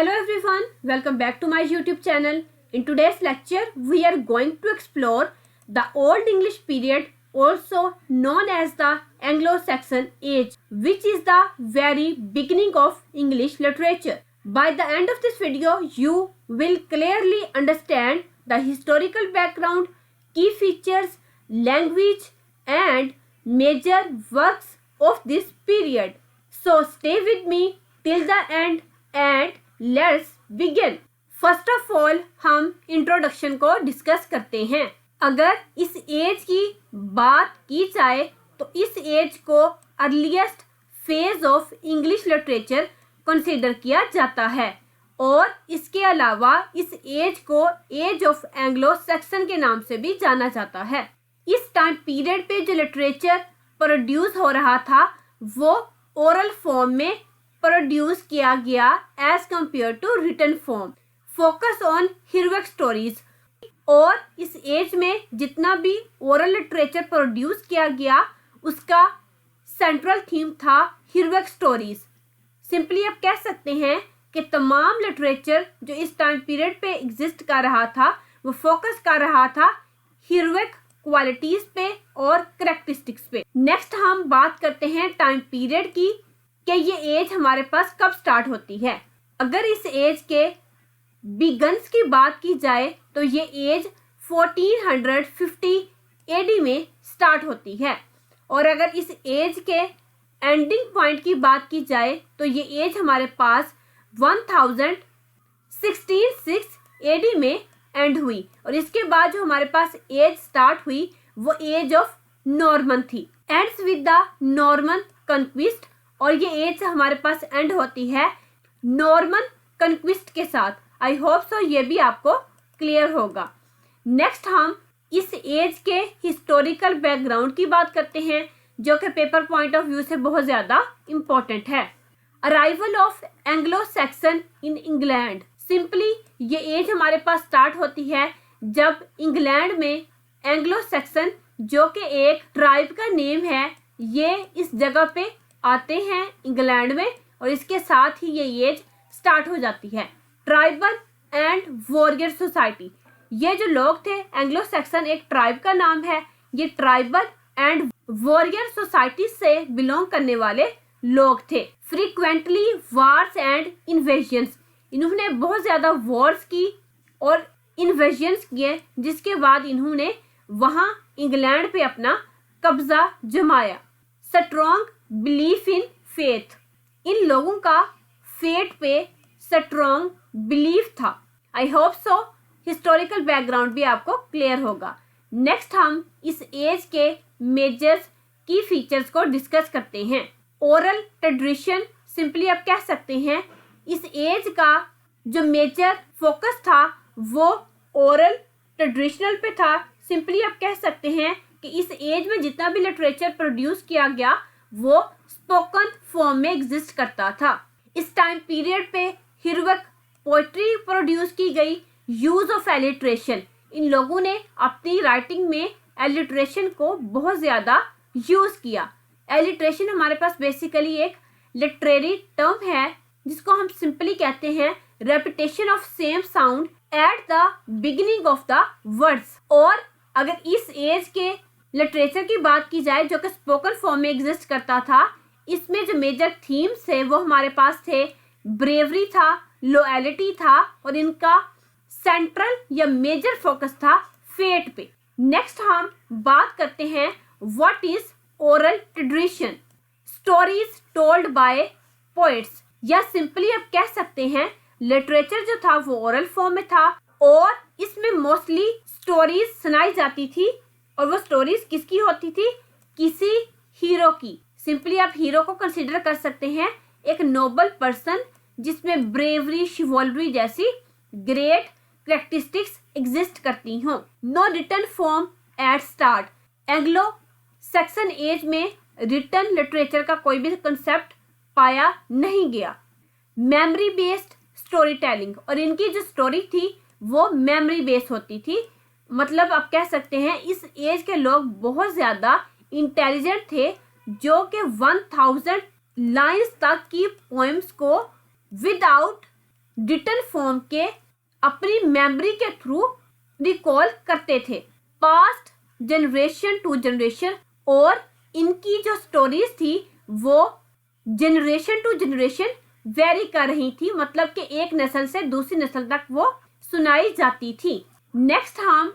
Hello everyone, welcome back to my YouTube channel. In today's lecture, we are going to explore the Old English period, also known as the Anglo-Saxon age, which is the very beginning of English literature. By the end of this video, you will clearly understand the historical background, key features, language, and major works of this period. So stay with me till the end and let's begin. First of all हम introduction को discuss करते हैं। अगर इस as की बात की जाए तो इस एज को earliest phase of English literature consider किया जाता है और इसके अलावा इस एज को एज ऑफ एंग्लो सैक्सन के नाम से भी जाना जाता है। इस टाइम पीरियड पे जो लिटरेचर प्रोड्यूस हो रहा था वो ओरल फॉर्म में प्रोड्यूस किया गया as compared to written form, focus on heroic stories. और इस एज में जितना भी ओरल लिटरेचर प्रोड्यूस किया गया उसका सेंट्रल थीम था हीरोइक स्टोरीज। सिंपली आप कह सकते हैं कि तमाम लिटरेचर जो इस टाइम पीरियड पे एग्जिस्ट कर रहा था वो फोकस कर रहा था हीरोइक क्वालिटीज पे और करेक्टरिस्टिक्स पे। नेक्स्ट हम बात करते हैं टाइम पीरियड की कि ये एज हमारे पास कब स्टार्ट होती है। अगर इस एज के बिगन्स की बात की जाए तो ये एज 1450 एडी में स्टार्ट होती है और अगर इस एज के एंडिंग पॉइंट की बात की जाए तो ये एज हमारे पास 1066 एडी में एंड हुई और इसके बाद जो हमारे पास एज स्टार्ट हुई वो एज ऑफ नॉर्मन थी। एंड्स विद द नॉर्मन कंक्विस्ट और ये एज हमारे पास एंड होती है नॉर्मन कंक्विस्ट के साथ। आई होप सो ये भी आपको क्लियर होगा। नेक्स्ट हम इस एज के हिस्टोरिकल बैकग्राउंड की बात करते हैं जो कि पेपर पॉइंट ऑफ व्यू से बहुत ज़्यादा इम्पोर्टेंट है। Arrival of Anglo Saxon in England. Simply ये एज हमारे पास स्टार्ट होती है जब इंग्लैंड में एंग्लो सैक्सन जो कि एक ट्राइब का नेम है ये इस जगह पे आते हैं इंग्लैंड में और इसके साथ ही ये एज स्टार्ट हो जाती है। ट्राइबल एंड वॉरियर सोसाइटी, ये जो लोग थे एंग्लो सैक्सन एक ट्राइब का नाम है। ये ट्राइबल एंड वॉरियर सोसाइटी से बिलोंग करने वाले लोग थे। फ्रीक्वेंटली वार्स एंड इन्वेजन्स, इन्होंने बहुत ज्यादा वॉर्स की और इन्वेजन्स किए जिसके बाद इन्होंने वहां इंग्लैंड पे अपना कब्जा जमाया। स्ट्रॉन्ग बिलीफ इन फेथ, इन लोगों का फेथ पे स्ट्रॉन्ग बिलीफ था। I hope so historical background भी आपको क्लियर होगा। नेक्स्ट हम इस एज के मेजर्स की फीचर्स को डिस्कस करते हैं। ओरल ट्रेडिशन, सिंपली आप कह सकते हैं इस एज का जो मेजर फोकस था वो ओरल ट्रेडिशनल पे था। सिंपली आप कह सकते हैं कि इस एज में जितना भी लिटरेचर प्रोड्यूस किया गया वो स्पोकन फॉर्म में एग्जिस्ट करता था। इस टाइम पीरियड पे हीरोइक पोएट्री प्रोड्यूस की गई। यूज ऑफ एलिट्रेशन, इन लोगों ने अपनी राइटिंग में एलिट्रेशन को बहुत ज्यादा यूज किया। एलिट्रेशन हमारे पास बेसिकली एक लिटरेरी टर्म है जिसको हम सिंपली कहते हैं repetition of same sound at the beginning of the words. और अगर इस एज के लिटरेचर की बात की जाए जो कि स्पोकन फॉर्म में एग्जिस्ट करता था, इसमें जो मेजर थीम्स थे वो हमारे पास थे ब्रेवरी था, लॉयल्टी था और इनका सेंट्रल या मेजर फोकस था फेट पे। नेक्स्ट हम बात करते हैं what is oral tradition. Stories told by poets, या सिंपली आप कह सकते हैं लिटरेचर जो था वो ओरल फॉर्म में था और इसमें मोस्टली स्टोरीज सुनाई जाती थी और वो स्टोरीज किसकी होती थी, किसी हीरो की। सिंपली आप हीरो को कंसीडर कर सकते हैं एक नोबल पर्सन जिसमें ब्रेवरी, शिवॉल्वरी जैसी ग्रेट कैरेक्टरिस्टिक्स एग्जिस्ट करती हों। No written form at start, Anglo Saxon age में रिटन लिटरेचर का कोई भी कंसेप्ट पाया नहीं गया। मेमोरी बेस्ड स्टोरी टेलिंग, और इनकी जो स्टोरी थी वो मेमोरी बेस्ड होती थी। मतलब आप कह सकते हैं इस एज के लोग बहुत ज्यादा इंटेलिजेंट थे जो कि 1000 लाइंस तक की पोएम्स को विदाउट रिटन फॉर्म के अपनी मेमोरी के थ्रू रिकॉल करते थे पास्ट जनरेशन टू जनरेशन, और इनकी जो स्टोरीज थी वो जनरेशन टू जनरेशन वेरी कर रही थी, मतलब कि एक नस्ल से दूसरी नस्ल तक वो सुनाई जाती थी। नेक्स्ट हम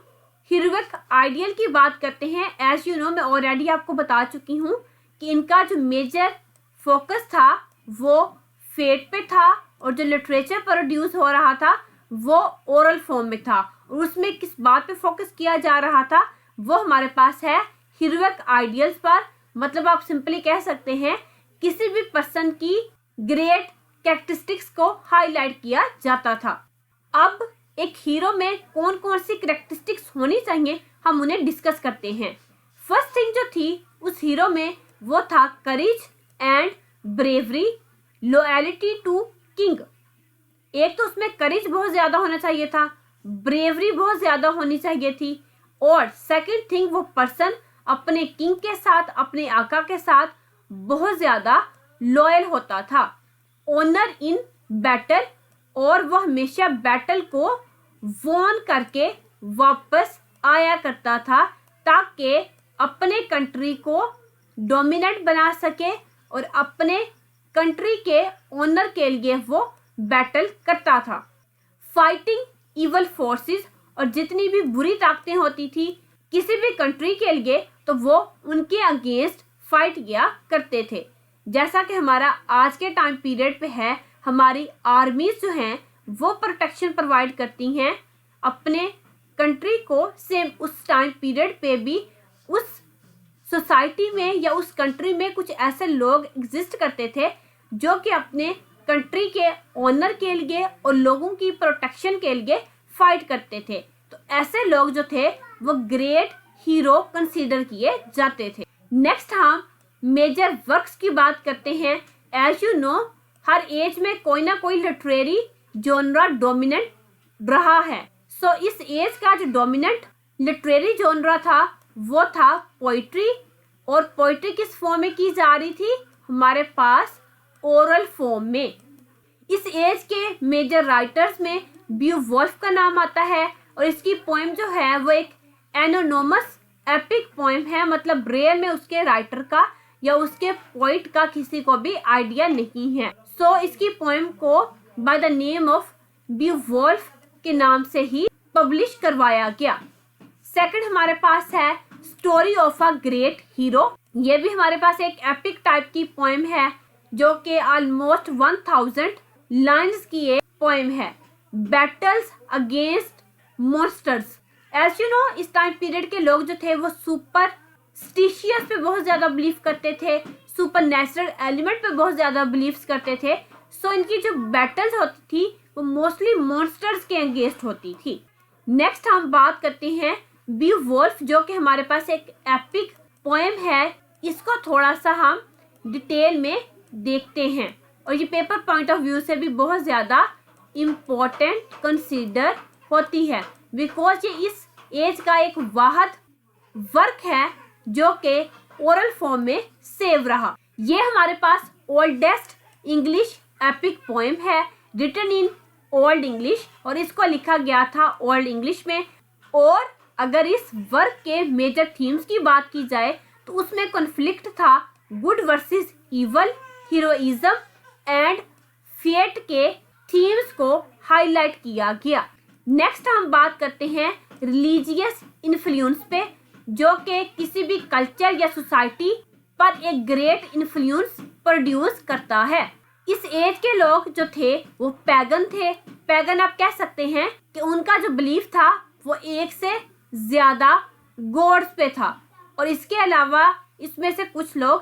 हीरोइक आइडियल की बात करते हैं। एज यू नो, मैं ऑलरेडी आपको बता चुकी हूँ कि इनका जो मेजर फोकस था वो फेट पे था, और जो लिटरेचर प्रोड्यूस हो रहा था वो ओरल फॉर्म में था, और उसमें किस बात पे फोकस किया जा रहा था वो हमारे पास है हीरोइक आइडियल्स पर। मतलब आप सिंपली कह सकते हैं किसी भी पर्सन की ग्रेट कैरेक्टरिस्टिक्स को हाईलाइट किया जाता था। अब एक हीरो में कौन कौन सी कैरेक्टरिस्टिक्स होनी चाहिए हम उन्हें डिस्कस करते हैं। फर्स्ट थिंग जो थी उस हीरो में वो था courage and bravery, loyalty to king. एक तो उसमें करेज बहुत ज्यादा होना चाहिए था, ब्रेवरी बहुत ज्यादा होनी चाहिए थी, और सेकंड थिंग वो पर्सन अपने किंग के साथ, अपने आका के साथ बहुत ज्यादा लॉयल होता था। ऑनर इन बैटल, और वह हमेशा बैटल को वॉन करके वापस आया करता था ताकि अपने कंट्री को डोमिनेट बना सके, और अपने कंट्री के ऑनर के लिए वो बैटल करता था। फाइटिंग इवल फोर्सेस, और जितनी भी बुरी ताकतें होती थी किसी भी कंट्री के लिए तो वो उनके अगेंस्ट फाइट किया करते थे। जैसा कि हमारा आज के टाइम पीरियड पे है, हमारी आर्मीज जो हैं वो प्रोटेक्शन प्रोवाइड करती हैं अपने कंट्री को। सेम उस टाइम पीरियड पे भी उस सोसाइटी में या उस कंट्री में कुछ ऐसे लोग एग्जिस्ट करते थे जो कि अपने कंट्री के ऑनर के लिए और लोगों की प्रोटेक्शन के लिए फाइट करते थे। तो ऐसे लोग जो थे वो ग्रेट हीरो कंसीडर किए जाते थे। नेक्स्ट हम मेजर वर्क्स की बात करते हैं। एज यू नो, हर एज में कोई ना कोई लिटरेरी जॉनरा डोमिनेंट रहा है। सो इस एज का जो डोमिनेंट लिटरेरी जॉनरा था वो था पोइट्री, और पोइट्री किस फॉर्म में की जा रही थी हमारे पास ओरल फॉर्म में। इस एज के मेजर राइटर्स में बीवुल्फ का नाम आता है, और इसकी पोएम जो है वो एक एनोनिमस एपिक पोएम है, मतलब रेयर में उसके राइटर का या उसके पोइट का किसी को भी आइडिया नहीं है। सो इसकी पोएम को बाय द नेम ऑफ बीवुल्फ के नाम से ही पब्लिश करवाया गया। सेकंड हमारे पास है story of a great hero. ये भी हमारे पास एक एपिक टाइप की पोएम है जो कि ऑलमोस्ट 1000 लाइन्स की एक पोएम है। Battles against monsters. As you know, इस टाइम पीरियड के लोग जो थे वो सुपरस्टिशियस पे बहुत ज्यादा बिलीव करते थे, सुपर नेचुरल एलिमेंट पे बहुत ज्यादा बिलीव करते थे। सो इनकी जो बैटल्स होती थी वो मोस्टली मॉन्स्टर्स के अगेंस्ट होती थी। नेक्स्ट हम बात करते हैं बीवुल्फ, जो कि हमारे पास एक एपिक पोएम है। इसको थोड़ा सा हम डिटेल में देखते हैं, और ये पेपर पॉइंट ऑफ व्यू से भी बहुत ज्यादा इम्पोर्टेंट कंसीडर होती है, बिकॉज ये इस एज का एक वाहद वर्क है जो कि ओरल फॉर्म में सेव रहा। ये हमारे पास ओल्डेस्ट इंग्लिश एपिक पोएम है, रिटन इन ओल्ड इंग्लिश, और इसको लिखा गया था ओल्ड इंग्लिश में। और अगर इस वर्क के मेजर थीम्स की बात की जाए तो उसमें कॉन्फ्लिक्ट था good versus evil, heroism and fate के थीम्स को हाईलाइट किया गया। नेक्स्ट हम बात करते हैं रिलीजियस इन्फ्लुएंस पे, जो कि किसी भी कल्चर या सोसाइटी पर एक ग्रेट इन्फ्लुएंस प्रोड्यूस करता है। इस एज के लोग जो थे वो पैगन थे। पैगन आप कह सकते हैं कि उनका जो बिलीफ था वो एक से ज्यादा गॉड्स पे था, और इसके अलावा इसमें से कुछ लोग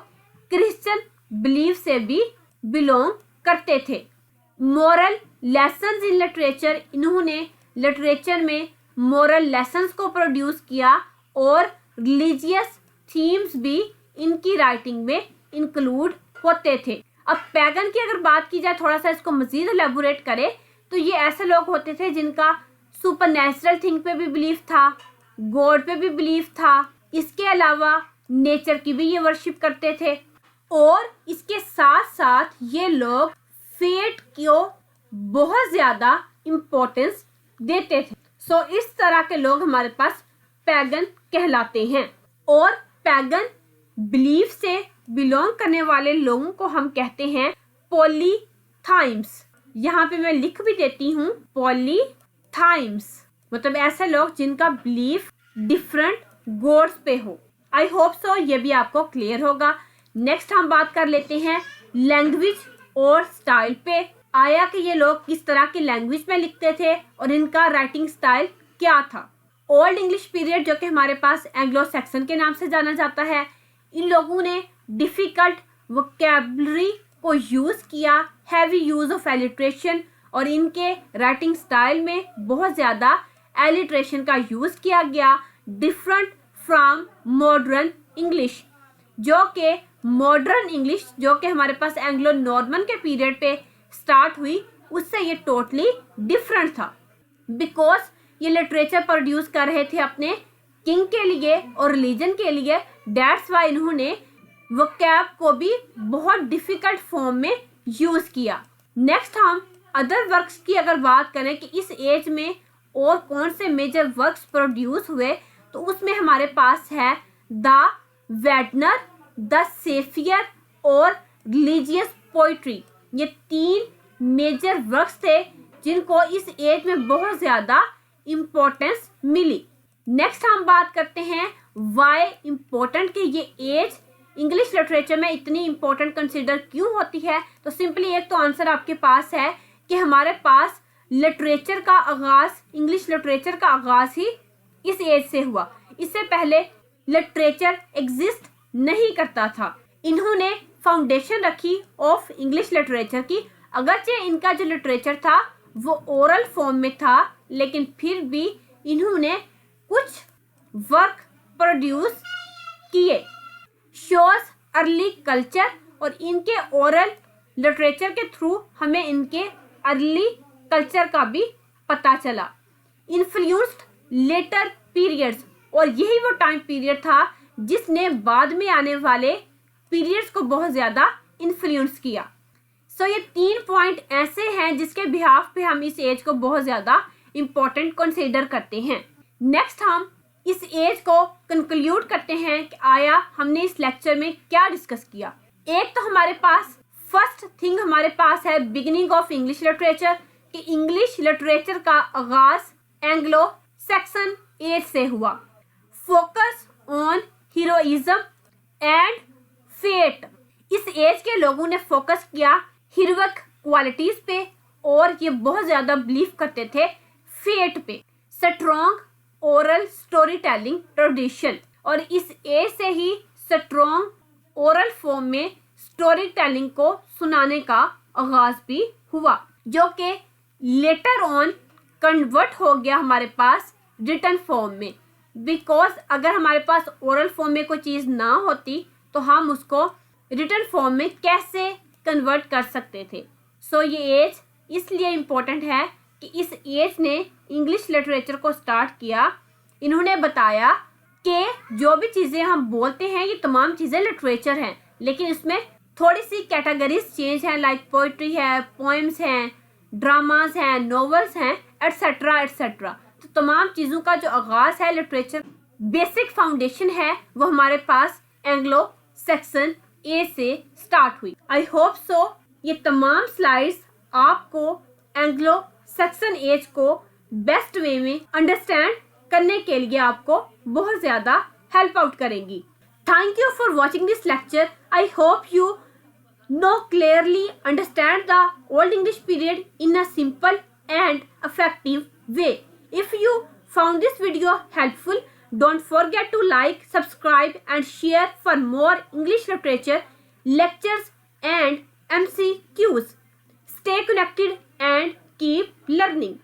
क्रिश्चियन बिलीफ से भी बिलोंग करते थे। मोरल लेसन्स इन लिटरेचर, इन्होंने लिटरेचर में मोरल लेसन्स को प्रोड्यूस किया, और रिलीजियस थीम्स भी इनकी राइटिंग में इंक्लूड होते थे। अब पैगन की अगर बात की जाए, थोड़ा सा इसको मजीद एलेबोरेट करें, तो ये ऐसे लोग होते थे जिनका सुपर नेचुरल थिंग पे भी बिलीफ था, गॉड पे भी बिलीफ था, इसके अलावा नेचर की भी ये वर्शिप करते थे, और इसके साथ साथ ये लोग फेट को बहुत ज्यादा इम्पोर्टेंस देते थे। सो इस तरह के लोग हमारे पास पैगन कहलाते हैं। और पैगन बिलीफ से बिलोंग करने वाले लोगों को हम कहते हैं पॉलीथाइम्स। यहाँ पे मैं लिख भी देती हूँ, पॉलीथाइम्स मतलब ऐसे लोग जिनका बिलीफ डिफरेंट गॉड्स पे हो। आई होप सो ये भी आपको क्लियर होगा। नेक्स्ट हम बात कर लेते हैं लैंग्वेज और स्टाइल पे। आया कि ये लोग किस तरह की लैंग्वेज में लिखते थे और इनका राइटिंग स्टाइल क्या था। ओल्ड इंग्लिश पीरियड जो कि हमारे पास एंग्लो सैक्सन के नाम से जाना जाता है, इन लोगों ने डिफिकल्ट वोकैबुलरी को यूज किया, हैवी यूज ऑफ एलिट्रेशन, और इनके राइटिंग स्टाइल में बहुत ज्यादा एलिट्रेशन का यूज किया गया, डिफरेंट फ्रॉम मॉडर्न इंग्लिश। जो कि मॉडर्न इंग्लिश जो कि हमारे पास एंग्लो नॉर्मन के पीरियड पे स्टार्ट हुई, उससे ये टोटली डिफरेंट था। बिकॉज ये लिटरेचर प्रोड्यूस कर रहे थे अपने किंग के लिए और रिलीजन के लिए, दैट्स वाई इन्होंने वोकैब को भी बहुत डिफिकल्ट फॉर्म में यूज किया। नेक्स्ट हम अदर वर्क्स की अगर बात करें कि इस एज में और कौन से मेजर वर्क्स प्रोड्यूस हुए, तो उसमें हमारे पास है द वेटनर, द सेफियर और रिलीजियस पोइट्री। ये 3 मेजर वर्क्स थे जिनको इस एज में बहुत ज्यादा इम्पोर्टेंस मिली। नेक्स्ट हम बात करते हैं वाई इम्पोर्टेंट कि ये एज इंग्लिश लिटरेचर में इतनी इम्पोर्टेंट कंसिडर क्यों होती है। तो सिंपली एक तो आंसर आपके पास है कि हमारे पास लिटरेचर का आगाज, इंग्लिश लिटरेचर का आगाज ही इस एज से हुआ। इससे पहले लिटरेचर एग्जिस्ट नहीं करता था। इन्होंने फाउंडेशन रखी ऑफ इंग्लिश लिटरेचर की। अगरचे इनका जो लिटरेचर था वो ओरल फॉर्म में था, लेकिन फिर भी इन्होंने कुछ वर्क प्रोड्यूस किए, शोज अर्ली कल्चर, और इनके ओरल लिटरेचर के थ्रू हमें इनके अर्ली कल्चर का भी पता चला। इन्फ्लुएंस्ड लेटर पीरियड्स, और यही वो टाइम पीरियड था जिसने बाद में आने वाले पीरियड्स को बहुत ज्यादा इन्फ्लुएंस किया। सो ये 3 पॉइंट ऐसे हैं जिसके बिहाफ पे हम इस एज को बहुत ज्यादा इम्पोर्टेंट कंसीडर करते हैं। नेक्स्ट हम इस एज को कंक्लूड करते हैं कि आया हमने इस लेक्चर में क्या डिस्कस किया। एक तो हमारे पास फर्स्ट थिंग हमारे पास है बिगिनिंग ऑफ इंग्लिश लिटरेचर, कि इंग्लिश लिटरेचर का आगाज एंग्लो सैक्सन एज से हुआ। Focus on heroism and fate, इस एज के लोगों ने फोकस किया हीरोइक क्वालिटीज पे, और ये बहुत ज्यादा बिलीव करते थे फेट पे। Strong oral story telling tradition, और इस एज से ही स्ट्रॉन्ग ओरल फॉर्म में स्टोरी टेलिंग को सुनाने का आगाज भी हुआ, जो कि लेटर ऑन कन्वर्ट हो गया हमारे पास रिटन फॉर्म में। बिकॉज अगर हमारे पास ओरल फॉर्म में कोई चीज ना होती तो हम उसको रिटन फॉर्म में कैसे कन्वर्ट कर सकते थे। सो ये एज इसलिए इम्पोर्टेंट है कि इस एज ने इंग्लिश लिटरेचर को स्टार्ट किया। इन्होंने बताया कि जो भी चीजें हम बोलते हैं ये तमाम चीजें लिटरेचर हैं, लेकिन इसमें थोड़ी सी कैटेगरीज चेंज हैं, लाइक पोइट्री है, पोएम्स हैं, ड्रामास हैं, नॉवेल्स हैं, एटसेट्रा एटसेट्रा। तो तमाम चीजों का जो आगाज है लिटरेचर, बेसिक फाउंडेशन है, वो हमारे पास एंग्लो सैक्सन ए से स्टार्ट हुई। आई होप सो ये तमाम स्लाइड्स आपको एंग्लो सैक्सन एज को बेस्ट वे में अंडरस्टैंड करने के लिए आपको बहुत ज्यादा हेल्प आउट करेंगी। Thank you for watching this lecture. I hope you know clearly understand the Old English period in a simple and effective way. If you found this video helpful, don't forget to like, subscribe and share for more English literature, lectures and MCQs. Stay connected and keep learning.